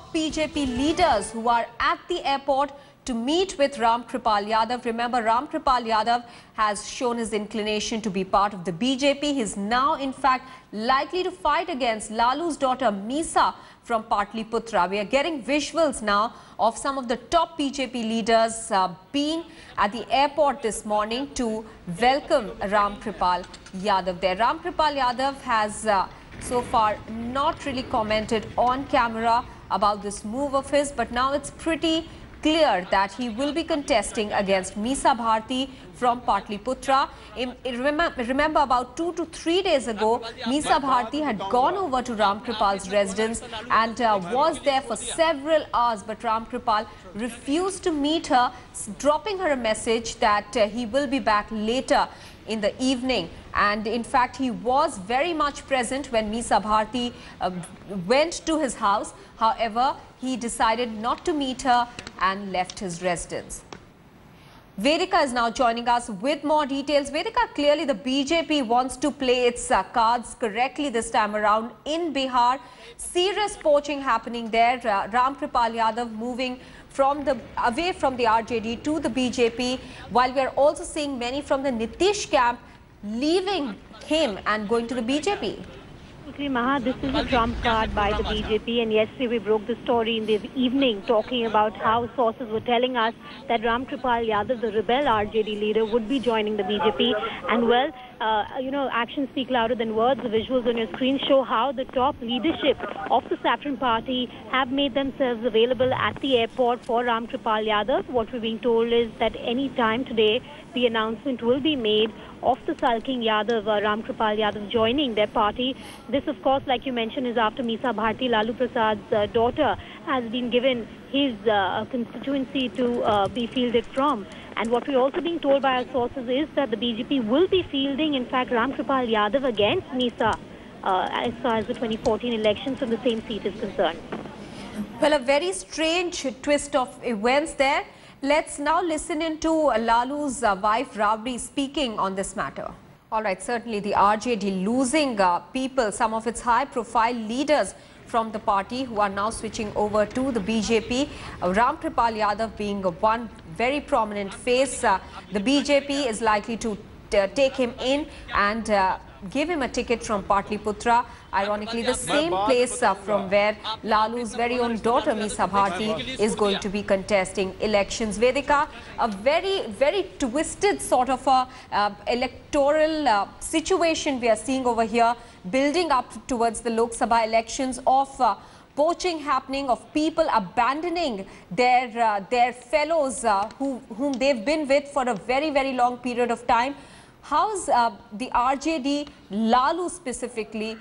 top BJP leaders who are at the airport to meet with Ram Kripal Yadav. Remember, Ram Kripal Yadav has shown his inclination to be part of the BJP. He is now, in fact, likely to fight against Lalu's daughter Meesa from Patliputra. We are getting visuals now of some of the top BJP leaders being at the airport this morning to welcome Ram Kripal Yadav there. Ram Kripal Yadav has so far not really commented on camera about this move of his, but now it's pretty clear that he will be contesting against Meesa Bharti from Patliputra. Remember, about 2 to 3 days ago, Meesa Bharti had gone over to Ram Kripal's residence and was there for several hours, but Ram Kripal refused to meet her, dropping her a message that he will be back later in the evening. And in fact, he was very much present when Meesa Bharti went to his house. However, he decided not to meet her and left his residence. Vedika is now joining us with more details. Vedika, clearly the BJP wants to play its cards correctly this time around in Bihar. Serious poaching happening there. Ram Kripal Yadav moving away from the RJD to the BJP, while we are also seeing many from the Nitish camp leaving him and going to the BJP. Maha, this is a trump card by the BJP, and yesterday we broke the story in the evening talking about how sources were telling us that Ram Kripal Yadav, the rebel RJD leader, would be joining the BJP. And well, actions speak louder than words. The visuals on your screen show how the top leadership of the Saffron Party have made themselves available at the airport for Ram Kripal Yadav. What we're being told is that any time today, the announcement will be made of the sulking Yadav, Ram Kripal Yadav, joining their party. This, of course, like you mentioned, is after Meesa Bharti, Lalu Prasad's daughter, has been given his constituency to be fielded from. And what we're also being told by our sources is that the BJP will be fielding, in fact, Ram Kripal Yadav against Meesa as far as the 2014 elections from the same seat is concerned. Well, a very strange twist of events there. Let's now listen into Lalu's wife Rabri speaking on this matter. All right, certainly the RJD losing people, some of its high-profile leaders from the party who are now switching over to the BJP. Ram Kripal Yadav being one very prominent face. The BJP is likely to take him in and give him a ticket from Patliputra, ironically the same place from where Lalu's very own daughter Meesa Bharti is going to be contesting elections. Vedika, a very twisted sort of electoral situation we are seeing over here, building up towards the Lok Sabha elections, of poaching happening, of people abandoning their fellows whom they've been with for a very long period of time. How's the RJD, Lalu specifically,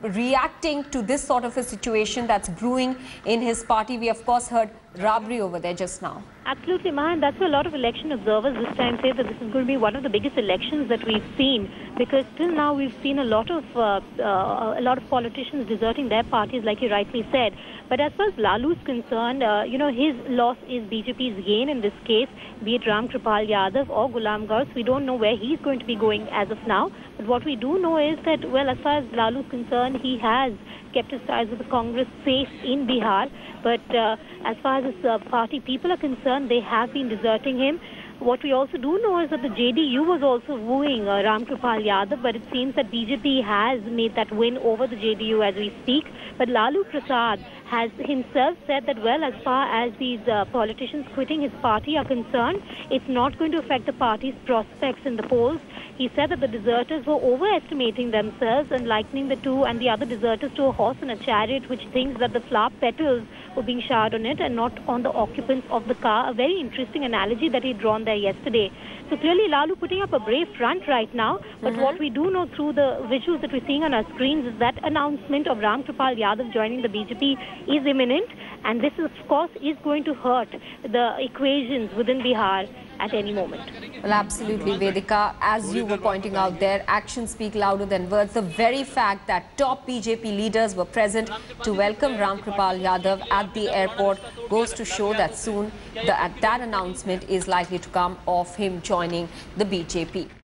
reacting to this sort of a situation that's brewing in his party? We, of course, heard Rabri over there just now. Absolutely, Mahan. That's why a lot of election observers this time say that this is going to be one of the biggest elections that we've seen, because till now we've seen a lot of politicians deserting their parties, like you rightly said. But as far as Lalu is concerned, his loss is BJP's gain in this case, be it Ram Kripal Yadav or Gulam Gaus. We don't know where he's going to be going as of now. But what we do know is that, well, as far as Lalu is concerned, he has kept his ties with the Congress safe in Bihar. But as far as his party people are concerned, they have been deserting him. What we also do know is that the JDU was also wooing Ram Kripal Yadav, but it seems that BJP has made that win over the JDU as we speak. But Lalu Prasad has himself said that, well, as far as these politicians quitting his party are concerned, it's not going to affect the party's prospects in the polls. He said that the deserters were overestimating themselves and likening the two and the other deserters to a horse in a chariot, which thinks that the flower petals were being showered on it and not on the occupants of the car. A very interesting analogy that he'd drawn there yesterday. So clearly Lalu putting up a brave front right now, but what we do know through the visuals that we're seeing on our screens is that announcement of Ram Kripal Yadav joining the BJP is imminent, and this, of course, is going to hurt the equations within Bihar at any moment. Well, absolutely, Vedika. As you were pointing out there, actions speak louder than words. The very fact that top BJP leaders were present to welcome Ram Kripal Yadav at the airport goes to show that soon that announcement is likely to come of him joining the BJP.